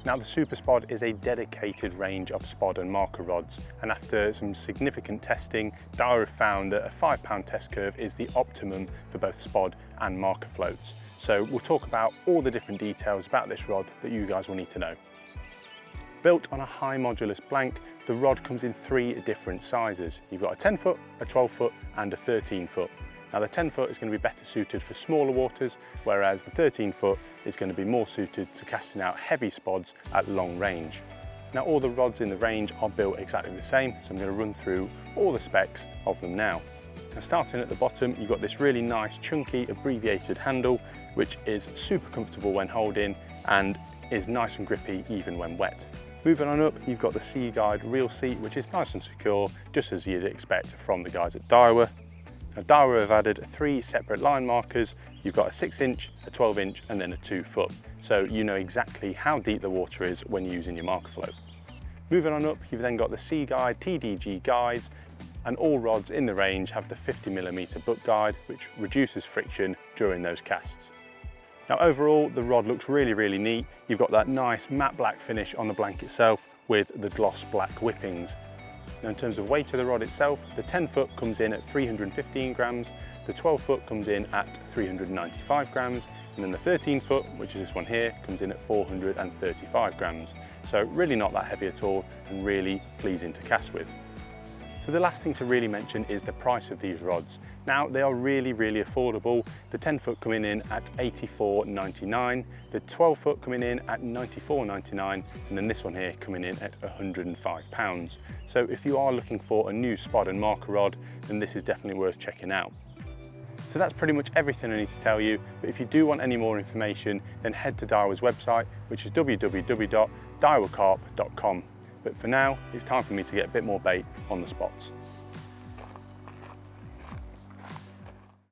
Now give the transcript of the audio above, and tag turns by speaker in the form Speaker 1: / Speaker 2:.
Speaker 1: Now the Super Spod is a dedicated range of spod and marker rods, and after some significant testing, Daiwa have found that a 5 pound test curve is the optimum for both spod and marker floats. So we'll talk about all the different details about this rod that you guys will need to know. Built on a high modulus blank, the rod comes in 3 different sizes. You've got a 10 foot, a 12 foot and a 13 foot. Now the 10 foot is going to be better suited for smaller waters, whereas the 13 foot is going to be more suited to casting out heavy spods at long range. Now all the rods in the range are built exactly the same, so I'm going to run through all the specs of them now. Now starting at the bottom, you've got this really nice chunky abbreviated handle, which is super comfortable when holding and is nice and grippy even when wet. Moving on up, you've got the Sea Guide reel seat, which is nice and secure, just as you'd expect from the guys at Daiwa. Now Daiwa have added 3 separate line markers. You've got a 6-inch, a 12-inch and then a 2 foot. So you know exactly how deep the water is when using your marker float. Moving on up, you've then got the Sea Guide TDG guides, and all rods in the range have the 50mm butt guide, which reduces friction during those casts. Now overall, the rod looks really neat. You've got that nice matte black finish on the blank itself with the gloss black whippings. Now in terms of weight of the rod itself, the 10 foot comes in at 315 grams, the 12 foot comes in at 395 grams, and then the 13 foot, which is this one here, comes in at 435 grams. So really not that heavy at all and really pleasing to cast with. So the last thing to really mention is the price of these rods. Now they are really affordable. The 10 foot coming in at $84.99, the 12 foot coming in at $94.99, and then this one here coming in at £105. So if you are looking for a new spod and marker rod, then this is definitely worth checking out. So that's pretty much everything I need to tell you, but if you do want any more information, then head to Daiwa's website, which is www.daiwacarp.com. But for now, it's time for me to get a bit more bait on the spots.